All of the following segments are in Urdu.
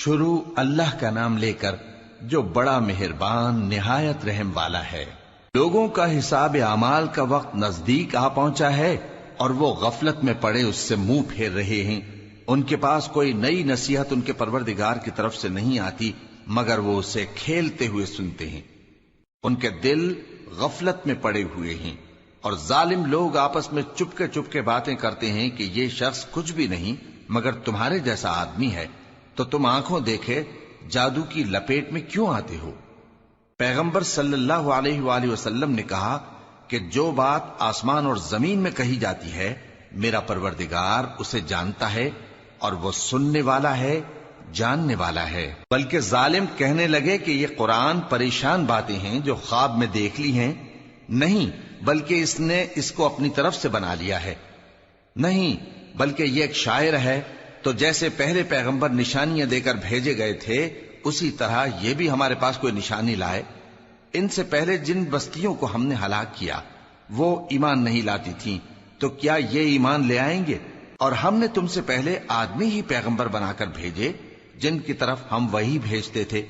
شروع اللہ کا نام لے کر جو بڑا مہربان نہایت رحم والا ہے۔ لوگوں کا حساب اعمال کا وقت نزدیک آ پہنچا ہے اور وہ غفلت میں پڑے اس سے منہ پھیر رہے ہیں۔ ان کے پاس کوئی نئی نصیحت ان کے پروردگار کی طرف سے نہیں آتی مگر وہ اسے کھیلتے ہوئے سنتے ہیں۔ ان کے دل غفلت میں پڑے ہوئے ہیں اور ظالم لوگ آپس میں چپکے باتیں کرتے ہیں کہ یہ شخص کچھ بھی نہیں مگر تمہارے جیسا آدمی ہے، تو تم آنکھوں دیکھے جادو کی لپیٹ میں کیوں آتے ہو؟ پیغمبر صلی اللہ علیہ وآلہ وسلم نے کہا کہ جو بات آسمان اور زمین میں کہی جاتی ہے میرا پروردگار اسے جانتا ہے اور وہ سننے والا ہے، جاننے والا ہے۔ بلکہ ظالم کہنے لگے کہ یہ قرآن پریشان باتیں ہیں جو خواب میں دیکھ لی ہیں، نہیں بلکہ اس نے اس کو اپنی طرف سے بنا لیا ہے، نہیں بلکہ یہ ایک شاعر ہے۔ تو جیسے پہلے پیغمبر نشانیاں دے کر بھیجے گئے تھے اسی طرح یہ بھی ہمارے پاس کوئی نشانی لائے۔ ان سے پہلے جن بستیوں کو ہم نے ہلاک کیا وہ ایمان نہیں لاتی تھیں، تو کیا یہ ایمان لے آئیں گے؟ اور ہم نے تم سے پہلے آدمی ہی پیغمبر بنا کر بھیجے جن کی طرف ہم وہی بھیجتے تھے۔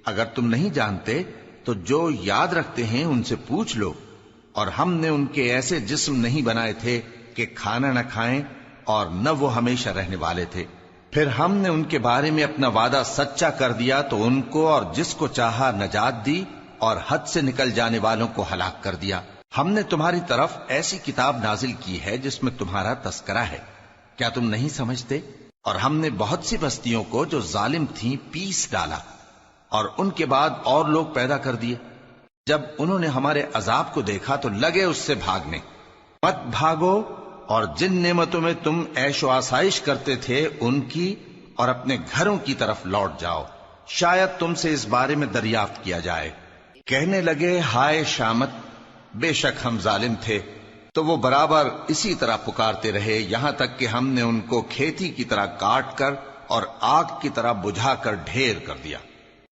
اگر تم نہیں جانتے تو جو یاد رکھتے ہیں ان سے پوچھ لو۔ اور ہم نے ان کے ایسے جسم نہیں بنائے تھے کہ کھانا نہ کھائیں اور نہ وہ ہمیشہ رہنے والے تھے۔ پھر ہم نے ان کے بارے میں اپنا وعدہ سچا کر دیا تو ان کو اور جس کو چاہا نجات دی اور حد سے نکل جانے والوں کو ہلاک کر دیا۔ ہم نے تمہاری طرف ایسی کتاب نازل کی ہے جس میں تمہارا تذکرہ ہے، کیا تم نہیں سمجھتے؟ اور ہم نے بہت سی بستیوں کو جو ظالم تھیں پیس ڈالا اور ان کے بعد اور لوگ پیدا کر دیے۔ جب انہوں نے ہمارے عذاب کو دیکھا تو لگے اس سے بھاگنے۔ مت بھاگو اور جن نعمتوں میں تم عیش و آسائش کرتے تھے ان کی اور اپنے گھروں کی طرف لوٹ جاؤ، شاید تم سے اس بارے میں دریافت کیا جائے۔ کہنے لگے ہائے شامت، بے شک ہم ظالم تھے۔ تو وہ برابر اسی طرح پکارتے رہے یہاں تک کہ ہم نے ان کو کھیتی کی طرح کاٹ کر اور آگ کی طرح بجھا کر ڈھیر کر دیا۔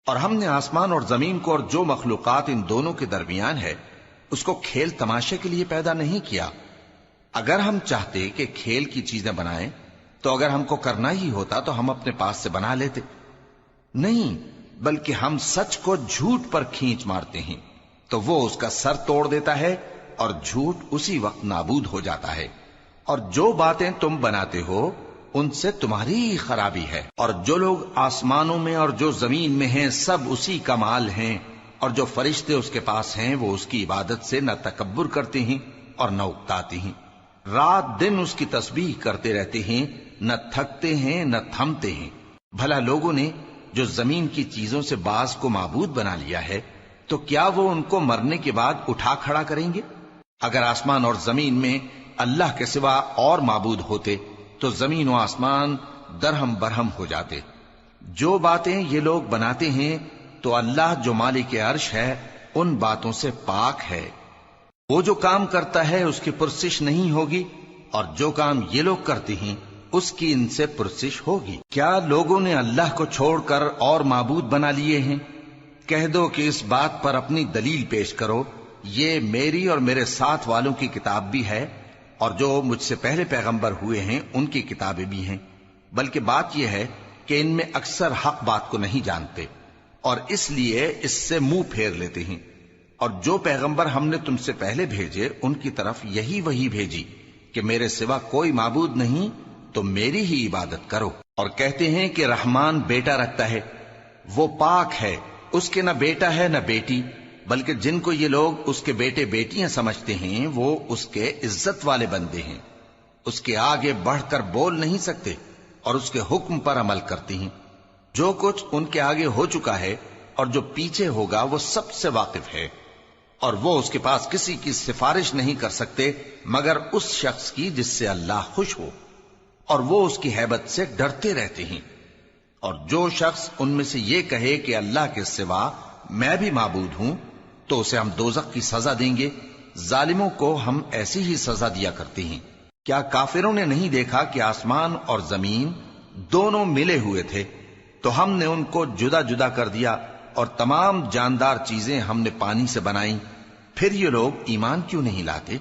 اور ہم نے آسمان اور زمین کو اور جو مخلوقات ان دونوں کے درمیان ہے اس کو کھیل تماشے کے لیے پیدا نہیں کیا۔ اگر ہم چاہتے کہ کھیل کی چیزیں بنائیں تو اگر ہم کو کرنا ہی ہوتا تو ہم اپنے پاس سے بنا لیتے، نہیں بلکہ ہم سچ کو جھوٹ پر کھینچ مارتے ہیں تو وہ اس کا سر توڑ دیتا ہے اور جھوٹ اسی وقت نابود ہو جاتا ہے۔ اور جو باتیں تم بناتے ہو ان سے تمہاری ہی خرابی ہے۔ اور جو لوگ آسمانوں میں اور جو زمین میں ہیں سب اسی کا مال ہیں، اور جو فرشتے اس کے پاس ہیں وہ اس کی عبادت سے نہ تکبر کرتے ہیں اور نہ اکتاتے ہیں، رات دن اس کی تسبیح کرتے رہتے ہیں، نہ تھکتے ہیں نہ تھمتے ہیں۔ بھلا لوگوں نے جو زمین کی چیزوں سے بعض کو معبود بنا لیا ہے تو کیا وہ ان کو مرنے کے بعد اٹھا کھڑا کریں گے؟ اگر آسمان اور زمین میں اللہ کے سوا اور معبود ہوتے تو زمین و آسمان درہم برہم ہو جاتے۔ جو باتیں یہ لوگ بناتے ہیں تو اللہ جو مالک عرش ہے ان باتوں سے پاک ہے۔ وہ جو کام کرتا ہے اس کی پرسش نہیں ہوگی، اور جو کام یہ لوگ کرتے ہیں اس کی ان سے پرسش ہوگی۔ کیا لوگوں نے اللہ کو چھوڑ کر اور معبود بنا لیے ہیں؟ کہہ دو کہ اس بات پر اپنی دلیل پیش کرو، یہ میری اور میرے ساتھ والوں کی کتاب بھی ہے اور جو مجھ سے پہلے پیغمبر ہوئے ہیں ان کی کتابیں بھی ہیں۔ بلکہ بات یہ ہے کہ ان میں اکثر حق بات کو نہیں جانتے اور اس لیے اس سے منہ پھیر لیتے ہیں۔ اور جو پیغمبر ہم نے تم سے پہلے بھیجے ان کی طرف یہی وحی بھیجی کہ میرے سوا کوئی معبود نہیں تو میری ہی عبادت کرو۔ اور کہتے ہیں کہ رحمان بیٹا رکھتا ہے، وہ پاک ہے، اس کے نہ بیٹا ہے نہ بیٹی، بلکہ جن کو یہ لوگ اس کے بیٹے بیٹیاں سمجھتے ہیں وہ اس کے عزت والے بندے ہیں، اس کے آگے بڑھ کر بول نہیں سکتے اور اس کے حکم پر عمل کرتے ہیں۔ جو کچھ ان کے آگے ہو چکا ہے اور جو پیچھے ہوگا وہ سب سے واقف ہے، اور وہ اس کے پاس کسی کی سفارش نہیں کر سکتے مگر اس شخص کی جس سے اللہ خوش ہو، اور وہ اس کی ہیبت سے ڈرتے رہتے ہیں۔ اور جو شخص ان میں سے یہ کہے کہ اللہ کے سوا میں بھی معبود ہوں تو اسے ہم دوزخ کی سزا دیں گے، ظالموں کو ہم ایسی ہی سزا دیا کرتے ہیں۔ کیا کافروں نے نہیں دیکھا کہ آسمان اور زمین دونوں ملے ہوئے تھے تو ہم نے ان کو جدا جدا کر دیا اور تمام جاندار چیزیں ہم نے پانی سے بنائیں، پھر یہ لوگ ایمان کیوں نہیں لاتے؟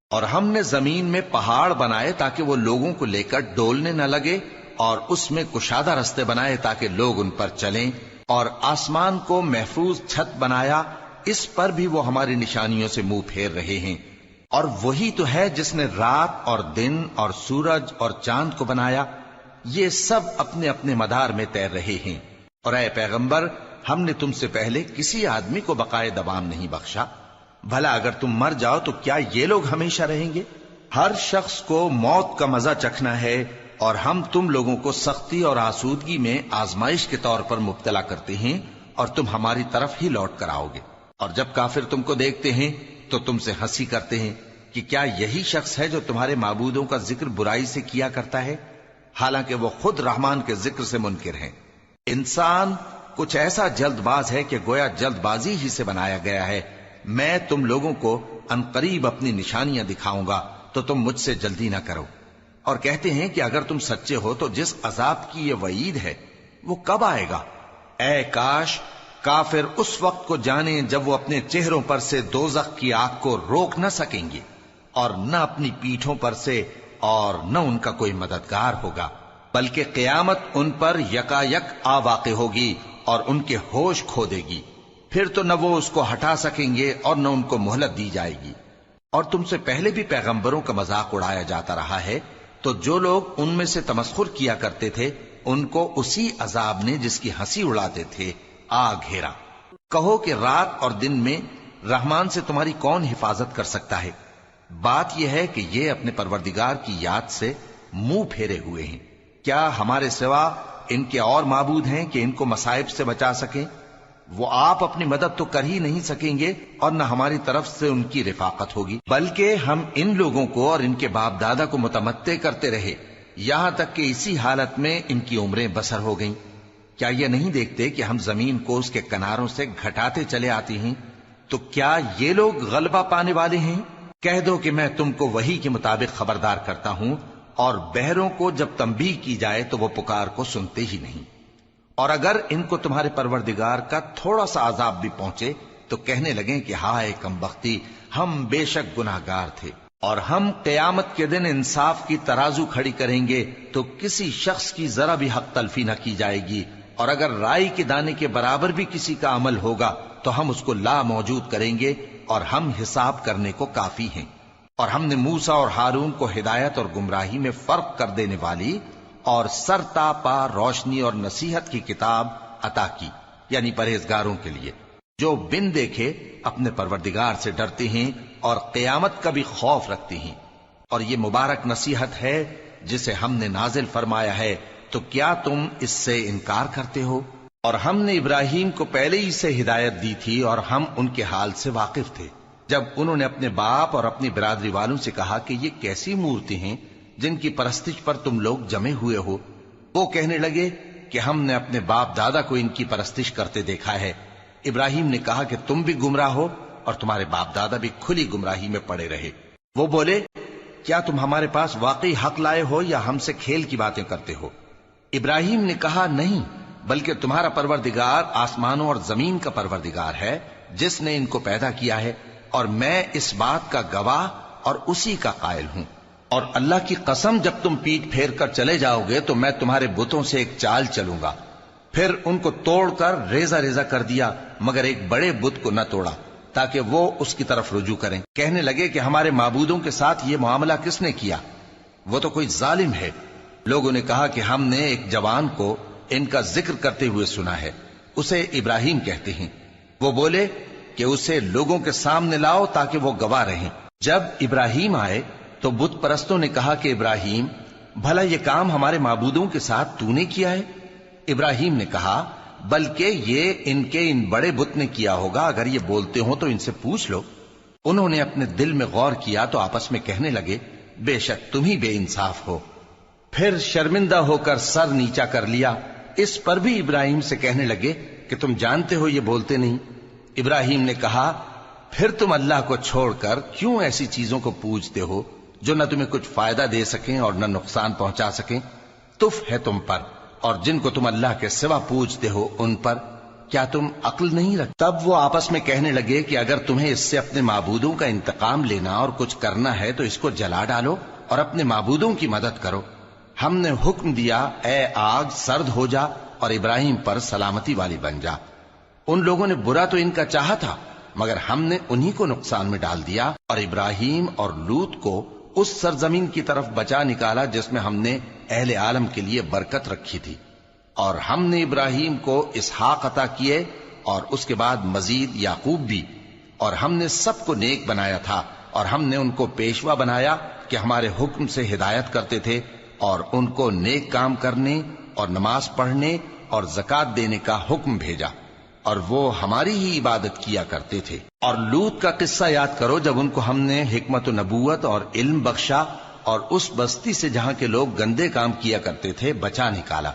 اور ہم نے زمین میں پہاڑ بنائے تاکہ وہ لوگوں کو لے کر ڈولنے نہ لگے اور اس میں کشادہ رستے بنائے تاکہ لوگ ان پر چلیں، اور آسمان کو محفوظ چھت بنایا، اس پر بھی وہ ہماری نشانیوں سے منہ پھیر رہے ہیں۔ اور وہی تو ہے جس نے رات اور دن اور سورج اور چاند کو بنایا، یہ سب اپنے اپنے مدار میں تیر رہے ہیں۔ اور اے پیغمبر، ہم نے تم سے پہلے کسی آدمی کو بقائے دوام نہیں بخشا، بھلا اگر تم مر جاؤ تو کیا یہ لوگ ہمیشہ رہیں گے؟ ہر شخص کو موت کا مزہ چکھنا ہے، اور ہم تم لوگوں کو سختی اور آسودگی میں آزمائش کے طور پر مبتلا کرتے ہیں، اور تم ہماری طرف ہی لوٹ کر آؤ گے۔ اور جب کافر تم کو دیکھتے ہیں تو تم سے ہنسی کرتے ہیں کہ کیا یہی شخص ہے جو تمہارے معبودوں کا ذکر برائی سے کیا کرتا ہے، حالانکہ وہ خود رحمان کے ذکر سے منکر ہیں۔ انسان کچھ ایسا جلد باز ہے کہ گویا جلد بازی ہی سے بنایا گیا ہے۔ میں تم لوگوں کو عنقریب اپنی نشانیاں دکھاؤں گا تو تم مجھ سے جلدی نہ کرو۔ اور کہتے ہیں کہ اگر تم سچے ہو تو جس عذاب کی یہ وعید ہے وہ کب آئے گا؟ اے کاش کافر اس وقت کو جانیں جب وہ اپنے چہروں پر سے دوزخ کی آگ کو روک نہ سکیں گے، اور نہ اپنی پیٹھوں پر سے، اور نہ ان کا کوئی مددگار ہوگا، بلکہ قیامت ان پر یکا یک آ واقع ہوگی اور ان کے ہوش کھو دے گی، پھر تو نہ وہ اس کو ہٹا سکیں گے اور نہ ان کو مہلت دی جائے گی۔ اور تم سے پہلے بھی پیغمبروں کا مذاق اڑایا جاتا رہا ہے، تو جو لوگ ان میں سے تمسخر کیا کرتے تھے ان کو اسی عذاب نے جس کی ہنسی اڑاتے تھے آ گھیرا۔ کہو کہ رات اور دن میں رحمان سے تمہاری کون حفاظت کر سکتا ہے؟ بات یہ ہے کہ یہ اپنے پروردگار کی یاد سے منہ پھیرے ہوئے ہیں۔ کیا ہمارے سوا ان کے اور معبود ہیں کہ ان کو مصائب سے بچا سکیں؟ وہ آپ اپنی مدد تو کر ہی نہیں سکیں گے، اور نہ ہماری طرف سے ان کی رفاقت ہوگی، بلکہ ہم ان لوگوں کو اور ان کے باپ دادا کو متمتع کرتے رہے، یہاں تک کہ اسی حالت میں ان کی عمریں بسر ہو گئیں۔ کیا یہ نہیں دیکھتے کہ ہم زمین کو اس کے کناروں سے گھٹاتے چلے آتے ہیں؟ تو کیا یہ لوگ غلبہ پانے والے ہیں؟ کہہ دو کہ میں تم کو وحی کے مطابق خبردار کرتا ہوں، اور بہروں کو جب تنبیہ کی جائے تو وہ پکار کو سنتے ہی نہیں۔ اور اگر ان کو تمہارے پروردگار کا تھوڑا سا عذاب بھی پہنچے تو کہنے لگیں کہ ہائے کم بختی، ہم بے شک گناہگار تھے۔ اور ہم قیامت کے دن انصاف کی ترازو کھڑی کریں گے تو کسی شخص کی ذرا بھی حق تلفی نہ کی جائے گی، اور اگر رائی کے دانے کے برابر بھی کسی کا عمل ہوگا تو ہم اس کو لا موجود کریں گے، اور ہم حساب کرنے کو کافی ہیں۔ اور ہم نے موسیٰ اور ہارون کو ہدایت اور گمراہی میں فرق کر دینے والی اور سر تا پا روشنی اور نصیحت کی کتاب عطا کی، یعنی پرہیزگاروں کے لیے جو بن دیکھے اپنے پروردگار سے ڈرتے ہیں اور قیامت کا بھی خوف رکھتے ہیں۔ اور یہ مبارک نصیحت ہے جسے ہم نے نازل فرمایا ہے، تو کیا تم اس سے انکار کرتے ہو؟ اور ہم نے ابراہیم کو پہلے ہی سے ہدایت دی تھی، اور ہم ان کے حال سے واقف تھے جب انہوں نے اپنے باپ اور اپنی برادری والوں سے کہا کہ یہ کیسی مورتی ہیں جن کی پرستش پر تم لوگ جمے ہوئے ہو۔ وہ کہنے لگے کہ ہم نے اپنے باپ دادا کو ان کی پرستش کرتے دیکھا ہے۔ ابراہیم نے کہا کہ تم بھی گمراہ ہو اور تمہارے باپ دادا بھی کھلی گمراہی میں پڑے رہے۔ وہ بولے کیا تم ہمارے پاس واقعی حق لائے ہو یا ہم سے کھیل کی باتیں کرتے ہو؟ ابراہیم نے کہا نہیں، بلکہ تمہارا پروردگار آسمانوں اور زمین کا پروردگار ہے جس نے ان کو پیدا کیا ہے، اور میں اس بات کا گواہ اور اسی کا قائل ہوں۔ اور اللہ کی قسم جب تم پیٹ پھیر کر چلے جاؤ گے تو میں تمہارے بتوں سے ایک چال چلوں گا۔ پھر ان کو توڑ کر ریزہ ریزہ کر دیا، مگر ایک بڑے بت کو نہ توڑا تاکہ وہ اس کی طرف رجوع کریں۔ کہنے لگے کہ ہمارے معبودوں کے ساتھ یہ معاملہ کس نے کیا؟ وہ تو کوئی ظالم ہے۔ لوگوں نے کہا کہ ہم نے ایک جوان کو ان کا ذکر کرتے ہوئے سنا ہے، اسے ابراہیم کہتے ہیں۔ وہ بولے کہ اسے لوگوں کے سامنے لاؤ تاکہ وہ گواہ رہیں۔ جب ابراہیم آئے تو بت پرستوں نے کہا کہ ابراہیم، بھلا یہ کام ہمارے معبودوں کے ساتھ تو نے کیا ہے؟ ابراہیم نے کہا بلکہ یہ ان بڑے بت نے کیا ہوگا، اگر یہ بولتے ہوں تو ان سے پوچھ لو۔ انہوں نے اپنے دل میں غور کیا تو آپس میں کہنے لگے بے شک تم ہی بے انصاف ہو۔ پھر شرمندہ ہو کر سر نیچا کر لیا۔ اس پر بھی ابراہیم سے کہنے لگے کہ تم جانتے ہو یہ بولتے نہیں۔ ابراہیم نے کہا پھر تم اللہ کو چھوڑ کر کیوں ایسی چیزوں کو پوجتے ہو جو نہ تمہیں کچھ فائدہ دے سکیں اور نہ نقصان پہنچا سکیں؟ تف ہے تم پر اور جن کو تم اللہ کے سوا پوجتے ہو ان پر، کیا تم عقل نہیں رکھتے؟ تب وہ آپس میں کہنے لگے کہ اگر تمہیں اس سے اپنے معبودوں کا انتقام لینا اور کچھ کرنا ہے تو اس کو جلا ڈالو اور اپنے معبودوں کی مدد کرو۔ ہم نے حکم دیا اے آگ سرد ہو جا اور ابراہیم پر سلامتی والی بن جا۔ ان لوگوں نے برا تو ان کا چاہا تھا، مگر ہم نے انہی کو نقصان میں ڈال دیا اور ابراہیم اور لوط کو اس سرزمین کی طرف بچا نکالا جس میں ہم نے اہل عالم کے لیے برکت رکھی تھی۔ اور ہم نے ابراہیم کو اسحاق عطا کیے اور اس کے بعد مزید یعقوب بھی، اور ہم نے سب کو نیک بنایا تھا، اور ہم نے ان کو پیشوا بنایا کہ ہمارے حکم سے ہدایت کرتے تھے، اور ان کو نیک کام کرنے اور نماز پڑھنے اور زکات دینے کا حکم بھیجا، اور وہ ہماری ہی عبادت کیا کرتے تھے۔ اور لوط کا قصہ یاد کرو جب ان کو ہم نے حکمت و نبوت اور علم بخشا اور اس بستی سے جہاں کے لوگ گندے کام کیا کرتے تھے بچا نکالا۔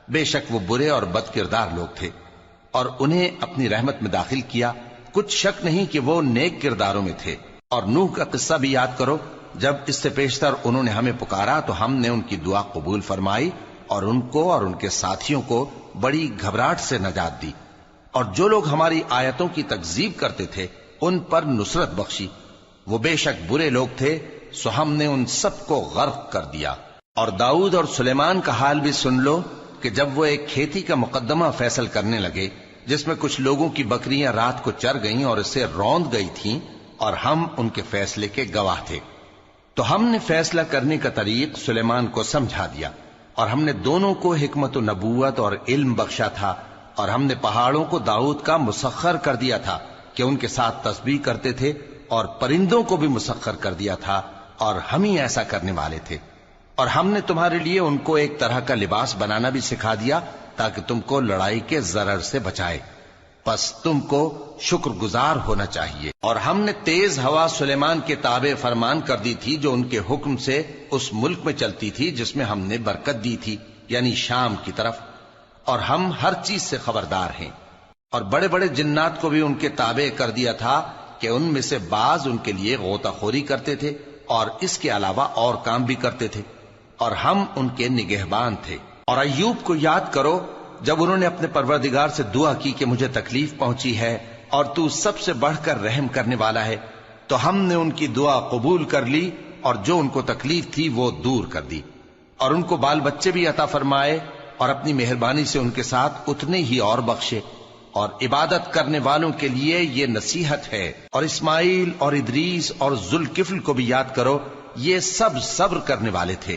بے شک وہ برے اور بد کردار لوگ تھے، اور انہیں اپنی رحمت میں داخل کیا، کچھ شک نہیں کہ وہ نیک کرداروں میں تھے۔ اور نوح کا قصہ بھی یاد کرو جب اس سے پیشتر انہوں نے ہمیں پکارا تو ہم نے ان کی دعا قبول فرمائی اور ان کو اور ان کے ساتھیوں کو بڑی گھبراہٹ سے نجات دی، اور جو لوگ ہماری آیتوں کی تکذیب کرتے تھے ان پر نصرت بخشی۔ وہ بے شک برے لوگ تھے، سو ہم نے ان سب کو غرق کر دیا۔ اور داؤد اور سلیمان کا حال بھی سن لو کہ جب وہ ایک کھیتی کا مقدمہ فیصل کرنے لگے جس میں کچھ لوگوں کی بکریاں رات کو چر گئیں اور اسے روند گئی تھیں، اور ہم ان کے فیصلے کے گواہ تھے، تو ہم نے فیصلہ کرنے کا طریق سلیمان کو سمجھا دیا، اور ہم نے دونوں کو حکمت و نبوت اور علم بخشا تھا، اور ہم نے پہاڑوں کو داؤد کا مسخر کر دیا تھا کہ ان کے ساتھ تسبیح کرتے تھے، اور پرندوں کو بھی مسخر کر دیا تھا، اور ہم ہی ایسا کرنے والے تھے۔ اور ہم نے تمہارے لیے ان کو ایک طرح کا لباس بنانا بھی سکھا دیا تاکہ تم کو لڑائی کے ضرر سے بچائے، پس تم کو شکر گزار ہونا چاہیے۔ اور ہم نے تیز ہوا سلیمان کے تابع فرمان کر دی تھی جو ان کے حکم سے اس ملک میں چلتی تھی جس میں ہم نے برکت دی تھی، یعنی شام کی طرف، اور ہم ہر چیز سے خبردار ہیں۔ اور بڑے بڑے جنات کو بھی ان کے تابع کر دیا تھا کہ ان میں سے بعض ان کے لیے غوطہ خوری کرتے تھے اور اس کے علاوہ اور کام بھی کرتے تھے، اور ہم ان کے نگہبان تھے۔ اور ایوب کو یاد کرو جب انہوں نے اپنے پروردگار سے دعا کی کہ مجھے تکلیف پہنچی ہے اور تو سب سے بڑھ کر رحم کرنے والا ہے، تو ہم نے ان کی دعا قبول کر لی اور جو ان کو تکلیف تھی وہ دور کر دی، اور ان کو بال بچے بھی عطا فرمائے، اور اپنی مہربانی سے ان کے ساتھ اتنے ہی اور بخشے۔ اور عبادت کرنے والوں کے لیے یہ نصیحت ہے۔ اور اسماعیل اور ادریس اور ذوالکفل کو بھی یاد کرو، یہ سب صبر کرنے والے تھے،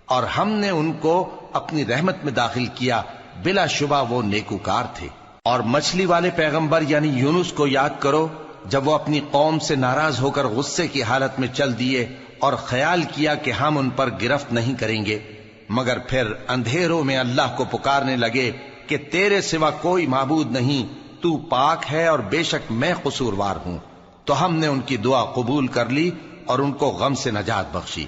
اور ہم نے ان کو اپنی رحمت میں داخل کیا، بلا شبہ وہ نیکوکار تھے۔ اور مچھلی والے پیغمبر یعنی یونس کو یاد کرو جب وہ اپنی قوم سے ناراض ہو کر غصے کی حالت میں چل دیے اور خیال کیا کہ ہم ان پر گرفت نہیں کریں گے، مگر پھر اندھیروں میں اللہ کو پکارنے لگے کہ تیرے سوا کوئی معبود نہیں، تو پاک ہے اور بے شک میں قصوروار ہوں، تو ہم نے ان کی دعا قبول کر لی اور ان کو غم سے نجات بخشی۔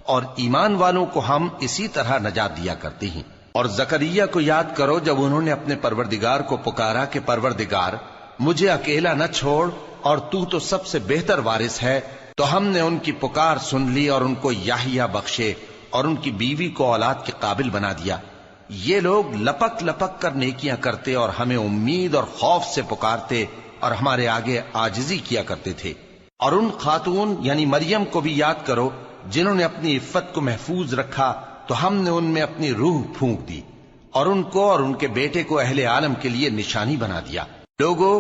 اور ایمان والوں کو ہم اسی طرح نجات دیا کرتے ہیں۔ اور زکریا کو یاد کرو جب انہوں نے اپنے پروردگار کو پکارا کہ پروردگار مجھے اکیلا نہ چھوڑ اور تو سب سے بہتر وارث ہے، تو ہم نے ان کی پکار سن لی اور ان کو یحییٰ بخشے اور ان کی بیوی کو اولاد کے قابل بنا دیا۔ یہ لوگ لپک لپک کر نیکیاں کرتے اور ہمیں امید اور خوف سے پکارتے اور ہمارے آگے عاجزی کیا کرتے تھے۔ اور ان خاتون یعنی مریم کو بھی یاد کرو جنہوں نے اپنی عفت کو محفوظ رکھا، تو ہم نے ان میں اپنی روح پھونک دی اور ان کو اور ان کے بیٹے کو اہل عالم کے لیے نشانی بنا دیا۔ لوگو،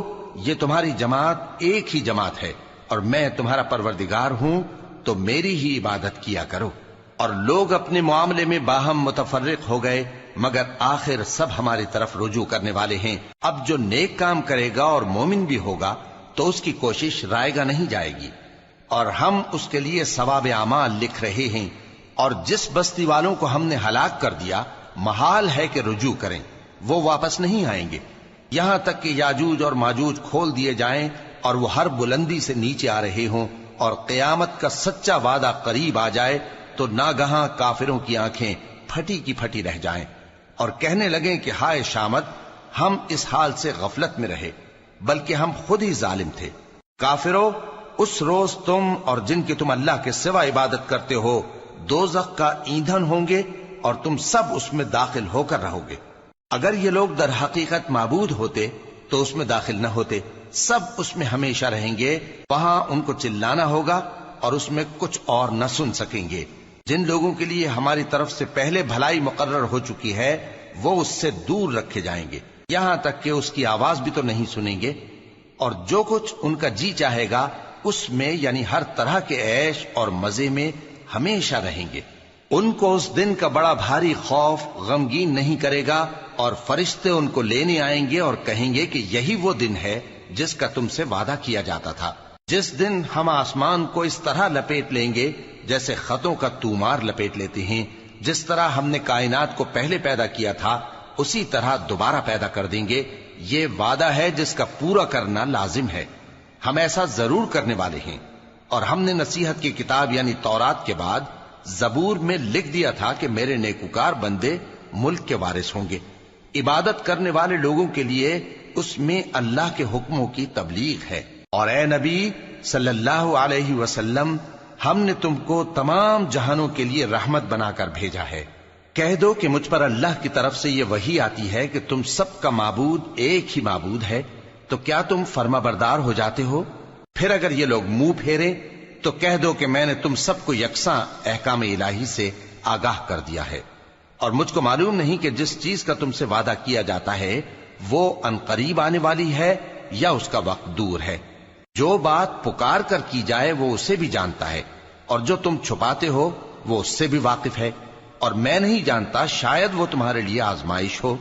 یہ تمہاری جماعت ایک ہی جماعت ہے اور میں تمہارا پروردگار ہوں، تو میری ہی عبادت کیا کرو۔ اور لوگ اپنے معاملے میں باہم متفرق ہو گئے، مگر آخر سب ہماری طرف رجوع کرنے والے ہیں۔ اب جو نیک کام کرے گا اور مومن بھی ہوگا تو اس کی کوشش رائے گا نہیں جائے گی، اور ہم اس کے لیے ثواب اعمال لکھ رہے ہیں۔ اور جس بستی والوں کو ہم نے ہلاک کر دیا محال ہے کہ رجوع کریں، وہ واپس نہیں آئیں گے، یہاں تک کہ یاجوج اور ماجوج کھول دیے جائیں اور وہ ہر بلندی سے نیچے آ رہے ہوں، اور قیامت کا سچا وعدہ قریب آ جائے تو ناگہاں کافروں کی آنکھیں پھٹی کی پھٹی رہ جائیں اور کہنے لگیں کہ ہائے شامت، ہم اس حال سے غفلت میں رہے، بلکہ ہم خود ہی ظالم تھے۔ کافروں، اس روز تم اور جن کی تم اللہ کے سوا عبادت کرتے ہو دوزخ کا ایندھن ہوں گے اور تم سب اس میں داخل ہو کر رہو گے۔ اگر یہ لوگ در حقیقت معبود ہوتے تو اس میں داخل نہ ہوتے، سب اس میں ہمیشہ رہیں گے، وہاں ان کو چلانا ہوگا اور اس میں کچھ اور نہ سن سکیں گے۔ جن لوگوں کے لیے ہماری طرف سے پہلے بھلائی مقرر ہو چکی ہے وہ اس سے دور رکھے جائیں گے، یہاں تک کہ اس کی آواز بھی تو نہیں سنیں گے، اور جو کچھ ان کا جی چاہے گا اس میں یعنی ہر طرح کے عیش اور مزے میں ہمیشہ رہیں گے۔ ان کو اس دن کا بڑا بھاری خوف غمگین نہیں کرے گا، اور فرشتے ان کو لینے آئیں گے اور کہیں گے کہ یہی وہ دن ہے جس کا تم سے وعدہ کیا جاتا تھا، جس دن ہم آسمان کو اس طرح لپیٹ لیں گے جیسے خطوں کا تومار لپیٹ لیتے ہیں، جس طرح ہم نے کائنات کو پہلے پیدا کیا تھا اسی طرح دوبارہ پیدا کر دیں گے۔ یہ وعدہ ہے جس کا پورا کرنا لازم ہے، ہم ایسا ضرور کرنے والے ہیں۔ اور ہم نے نصیحت کی کتاب یعنی تورات کے بعد زبور میں لکھ دیا تھا کہ میرے نیکوکار بندے ملک کے وارث ہوں گے۔ عبادت کرنے والے لوگوں کے لیے اس میں اللہ کے حکموں کی تبلیغ ہے۔ اور اے نبی صلی اللہ علیہ وسلم، ہم نے تم کو تمام جہانوں کے لیے رحمت بنا کر بھیجا ہے۔ کہہ دو کہ مجھ پر اللہ کی طرف سے یہ وحی آتی ہے کہ تم سب کا معبود ایک ہی معبود ہے، تو کیا تم فرما بردار ہو جاتے ہو؟ پھر اگر یہ لوگ منہ پھیرے تو کہہ دو کہ میں نے تم سب کو یکساں احکام الہی سے آگاہ کر دیا ہے، اور مجھ کو معلوم نہیں کہ جس چیز کا تم سے وعدہ کیا جاتا ہے وہ عنقریب آنے والی ہے یا اس کا وقت دور ہے۔ جو بات پکار کر کی جائے وہ اسے بھی جانتا ہے، اور جو تم چھپاتے ہو وہ اس سے بھی واقف ہے، اور میں نہیں جانتا شاید وہ تمہارے لیے آزمائش ہو،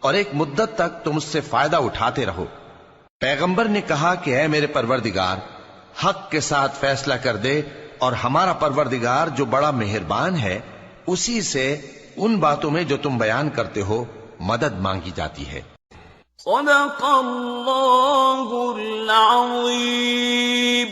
اور ایک مدت تک تم اس سے فائدہ اٹھاتے رہو۔ پیغمبر نے کہا کہ اے میرے پروردگار، حق کے ساتھ فیصلہ کر دے، اور ہمارا پروردگار جو بڑا مہربان ہے اسی سے ان باتوں میں جو تم بیان کرتے ہو مدد مانگی جاتی ہے۔ صدق اللہ العظیم۔